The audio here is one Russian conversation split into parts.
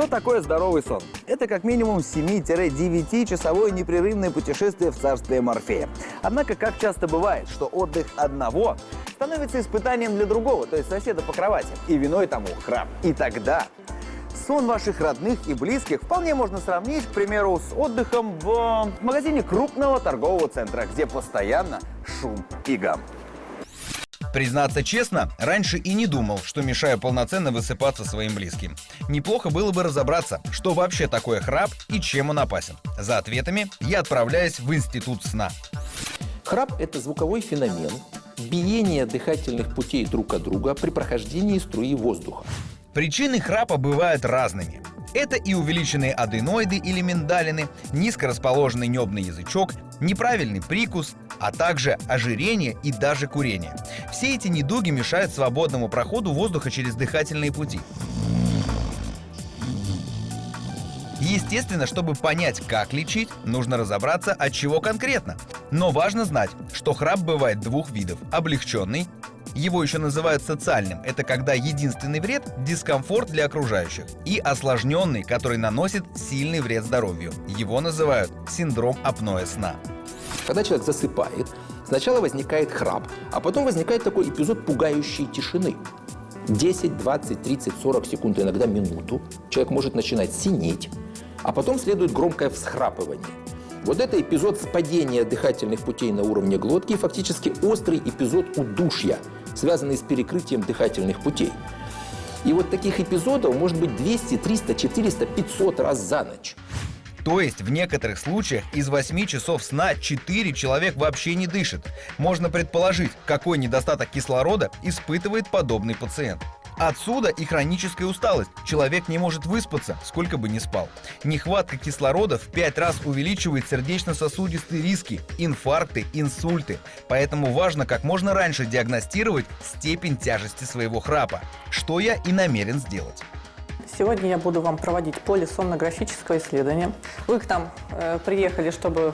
Что такое здоровый сон? Это как минимум 7-9-часовое непрерывное путешествие в царствие Морфея. Однако, как часто бывает, что отдых одного становится испытанием для другого, то есть соседа по кровати, и виной тому храп. И тогда сон ваших родных и близких вполне можно сравнить, к примеру, с отдыхом в магазине крупного торгового центра, где постоянно шум и гам. Признаться честно, раньше и не думал, что мешаю полноценно высыпаться своим близким. Неплохо было бы разобраться, что вообще такое храп и чем он опасен. За ответами я отправляюсь в институт сна. Храп – это звуковой феномен, биение дыхательных путей друг от друга при прохождении струи воздуха. Причины храпа бывают разными. Это и увеличенные аденоиды или миндалины, низко расположенный небный язычок, неправильный прикус, а также ожирение и даже курение. Все эти недуги мешают свободному проходу воздуха через дыхательные пути. Естественно, чтобы понять, как лечить, нужно разобраться, от чего конкретно. Но важно знать, что храп бывает двух видов – облегченный, его еще называют социальным, это когда единственный вред – дискомфорт для окружающих, и осложненный, который наносит сильный вред здоровью. Его называют синдром апноэ сна. Когда человек засыпает, сначала возникает храп, а потом возникает такой эпизод пугающей тишины. 10, 20, 30, 40 секунд, иногда минуту. Человек может начинать синеть, а потом следует громкое всхрапывание. Вот это эпизод спадения дыхательных путей на уровне глотки и фактически острый эпизод удушья, связанный с перекрытием дыхательных путей. И вот таких эпизодов может быть 200, 300, 400, 500 раз за ночь. То есть в некоторых случаях из 8 часов сна 4 человек вообще не дышит. Можно предположить, какой недостаток кислорода испытывает подобный пациент. Отсюда и хроническая усталость. Человек не может выспаться, сколько бы ни спал. Нехватка кислорода в 5 раз увеличивает сердечно-сосудистые риски, инфаркты, инсульты. Поэтому важно как можно раньше диагностировать степень тяжести своего храпа, что я и намерен сделать. Сегодня я буду вам проводить полисомнографическое исследование. Вы к нам приехали, чтобы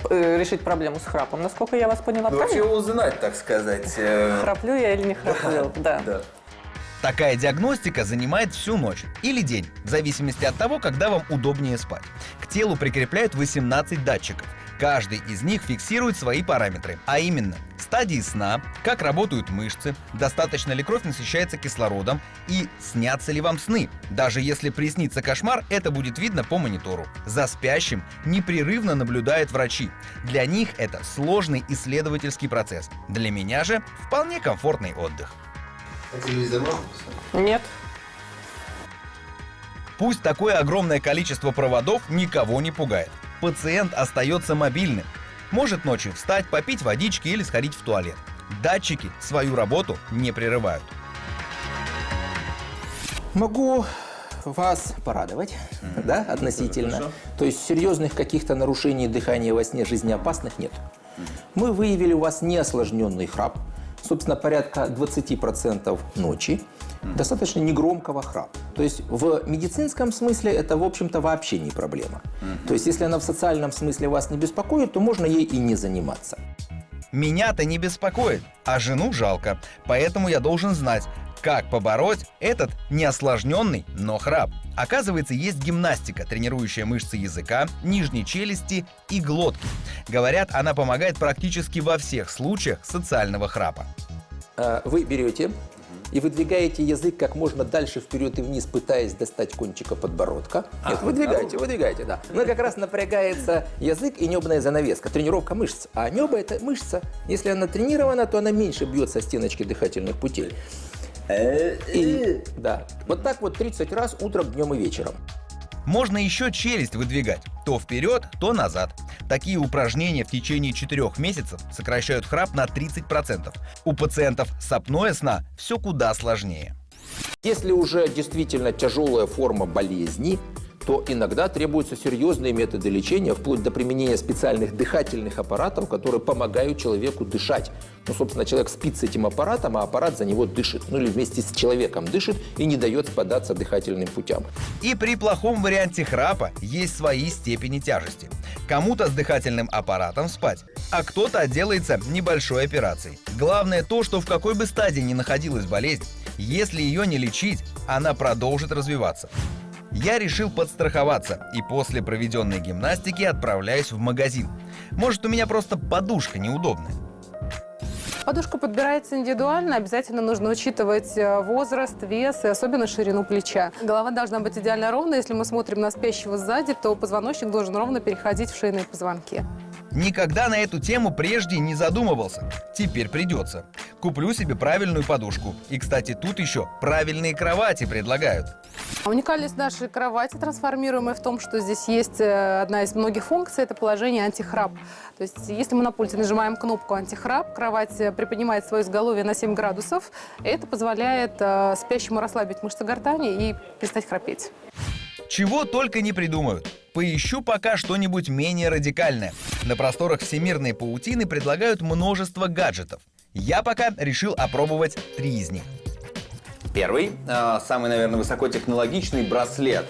решить проблему с храпом. Насколько я вас поняла, правильно? Вообще узнать, так сказать. Храплю я или не храплю? Да. Такая диагностика занимает всю ночь или день, в зависимости от того, когда вам удобнее спать. К телу прикрепляют 18 датчиков. Каждый из них фиксирует свои параметры, а именно стадии сна, как работают мышцы, достаточно ли кровь насыщается кислородом и снятся ли вам сны. Даже если приснится кошмар, это будет видно по монитору. За спящим непрерывно наблюдают врачи. Для них это сложный исследовательский процесс. Для меня же вполне комфортный отдых. А телевизор можно посмотреть? Нет. Пусть такое огромное количество проводов никого не пугает. Пациент остается мобильным. Может ночью встать, попить водички или сходить в туалет. Датчики свою работу не прерывают. Могу вас порадовать, да, относительно. Хорошо. То есть серьезных каких-то нарушений дыхания во сне жизнеопасных нет. Мы выявили у вас неосложненный храп, собственно, порядка 20% ночи, достаточно негромкого храпа. То есть в медицинском смысле это, в общем-то, вообще не проблема. То есть если она в социальном смысле вас не беспокоит, то можно ей и не заниматься. Меня-то не беспокоит, а жену жалко. Поэтому я должен знать, как побороть этот неосложненный, но храп. Оказывается, есть гимнастика, тренирующая мышцы языка, нижней челюсти и глотки. Говорят, она помогает практически во всех случаях социального храпа. Вы берете и выдвигаете язык как можно дальше вперед и вниз, пытаясь достать кончика подбородка. Нет, выдвигаете, да. Но как раз напрягается язык и небная занавеска, тренировка мышц. А небо – это мышца. Если она тренирована, то она меньше бьет со стеночки дыхательных путей. И, да, вот так вот 30 раз утром, днем и вечером. Можно еще челюсть выдвигать, то вперед, то назад. Такие упражнения в течение 4 месяцев сокращают храп на 30%. У пациентов с апноэ сна все куда сложнее. Если уже действительно тяжелая форма болезни, то иногда требуются серьезные методы лечения, вплоть до применения специальных дыхательных аппаратов, которые помогают человеку дышать. Ну, собственно, человек спит с этим аппаратом, а аппарат за него дышит. Ну, или вместе с человеком дышит и не дает спадаться дыхательным путям. И при плохом варианте храпа есть свои степени тяжести. Кому-то с дыхательным аппаратом спать, а кто-то отделается небольшой операцией. Главное то, что в какой бы стадии ни находилась болезнь, если ее не лечить, она продолжит развиваться. Я решил подстраховаться и после проведенной гимнастики отправляюсь в магазин. Может, у меня просто подушка неудобная. Подушка подбирается индивидуально, обязательно нужно учитывать возраст, вес и особенно ширину плеча. Голова должна быть идеально ровной. Если мы смотрим на спящего сзади, то позвоночник должен ровно переходить в шейные позвонки. Никогда на эту тему прежде не задумывался. Теперь придется. Куплю себе правильную подушку. И, кстати, тут еще правильные кровати предлагают. Уникальность нашей кровати трансформируемой в том, что здесь есть одна из многих функций – это положение антихрап. То есть, если мы на пульте нажимаем кнопку антихрап, кровать приподнимает свое изголовье на 7 градусов. И это позволяет спящему расслабить мышцы гортани и перестать храпеть. Чего только не придумают. Поищу пока что-нибудь менее радикальное. На просторах всемирной паутины предлагают множество гаджетов. Я пока решил опробовать 3 из них. Первый, самый, наверное, высокотехнологичный браслет.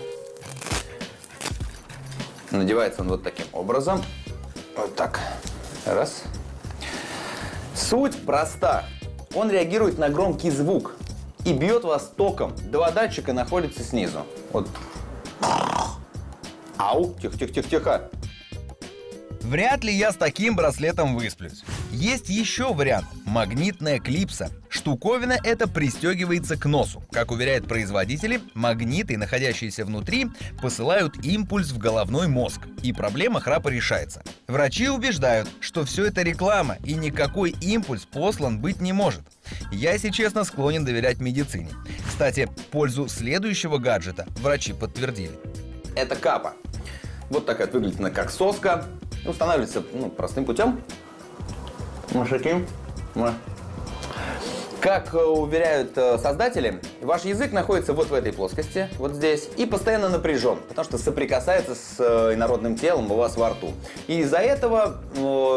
Надевается он вот таким образом. Вот так. Раз. Суть проста. Он реагирует на громкий звук и бьет вас током. 2 датчика находятся снизу. Вот. Ау, тихо. Вряд ли я с таким браслетом высплюсь. Есть еще вариант – магнитная клипса. Штуковина эта пристегивается к носу. Как уверяют производители, магниты, находящиеся внутри, посылают импульс в головной мозг, и проблема храпа решается. Врачи убеждают, что все это реклама, и никакой импульс послан быть не может. Я, если честно, склонен доверять медицине. Кстати, пользу следующего гаджета врачи подтвердили. Это капа. Вот такая выглядит она, как соска. Устанавливается простым путем. Вот таким. Как уверяют создатели, ваш язык находится вот в этой плоскости, вот здесь, и постоянно напряжен, потому что соприкасается с инородным телом у вас во рту. И из-за этого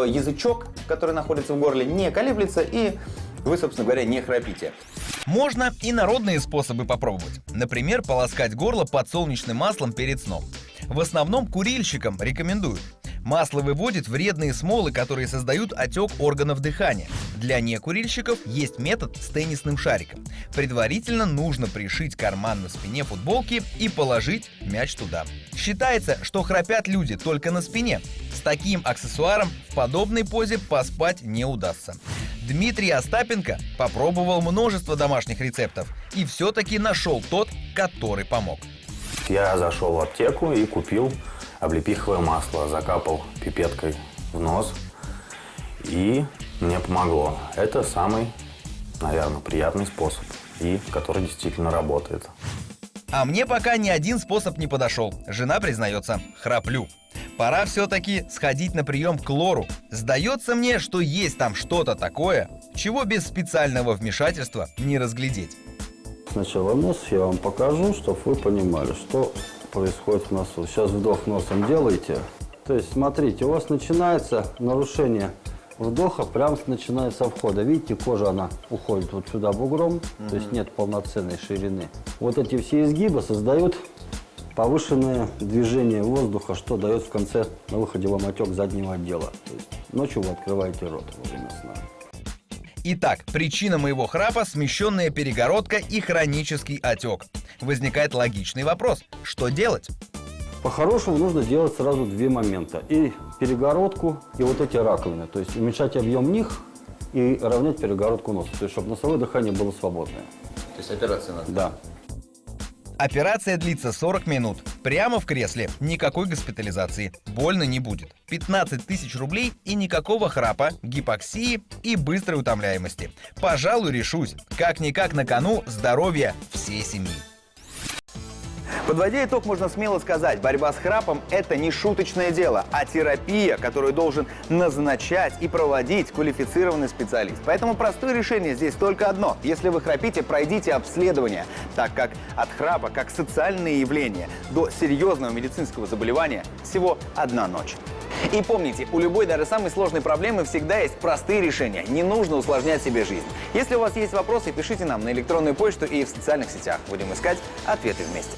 язычок, который находится в горле, не колеблется, и вы, собственно говоря, не храпите. Можно и народные способы попробовать. Например, полоскать горло подсолнечным маслом перед сном. В основном курильщикам рекомендуют. Масло выводит вредные смолы, которые создают отек органов дыхания. Для некурильщиков есть метод с теннисным шариком. Предварительно нужно пришить карман на спине футболки и положить мяч туда. Считается, что храпят люди только на спине. С таким аксессуаром в подобной позе поспать не удастся. Дмитрий Остапенко попробовал множество домашних рецептов и все-таки нашел тот, который помог. Я зашел в аптеку и купил облепиховое масло, закапал пипеткой в нос, и мне помогло. Это самый, наверное, приятный способ, и который действительно работает. А мне пока ни один способ не подошел. Жена признается, храплю. Пора все-таки сходить на прием к лору. Сдается мне, что есть там что-то такое, чего без специального вмешательства не разглядеть. Сначала нос я вам покажу, чтобы вы понимали, что происходит в носу. Сейчас вдох носом делаете. То есть, смотрите, у вас начинается нарушение вдоха, прямо начинается со входа. Видите, кожа, она уходит вот сюда бугром, то есть нет полноценной ширины. Вот эти все изгибы создают повышенное движение воздуха, что дает в конце на выходе вам отек заднего отдела. То есть ночью вы открываете рот во время сна. Итак, причина моего храпа – смещенная перегородка и хронический отек. Возникает логичный вопрос – что делать? По-хорошему нужно делать сразу 2 момента. И перегородку, и вот эти раковины. То есть уменьшать объем них и равнять перегородку носа. То есть чтобы носовое дыхание было свободное. То есть операция надо? Да. Операция длится 40 минут. Прямо в кресле. Никакой госпитализации. Больно не будет. 15 тысяч рублей и никакого храпа, гипоксии и быстрой утомляемости. Пожалуй, решусь. Как-никак на кону здоровье всей семьи. Подводя итог, можно смело сказать, борьба с храпом – это не шуточное дело, а терапия, которую должен назначать и проводить квалифицированный специалист. Поэтому простое решение здесь только одно. Если вы храпите, пройдите обследование, так как от храпа, как социальное явление, до серьезного медицинского заболевания всего 1 ночь. И помните, у любой, даже самой сложной проблемы всегда есть простые решения. Не нужно усложнять себе жизнь. Если у вас есть вопросы, пишите нам на электронную почту и в социальных сетях. Будем искать ответы вместе.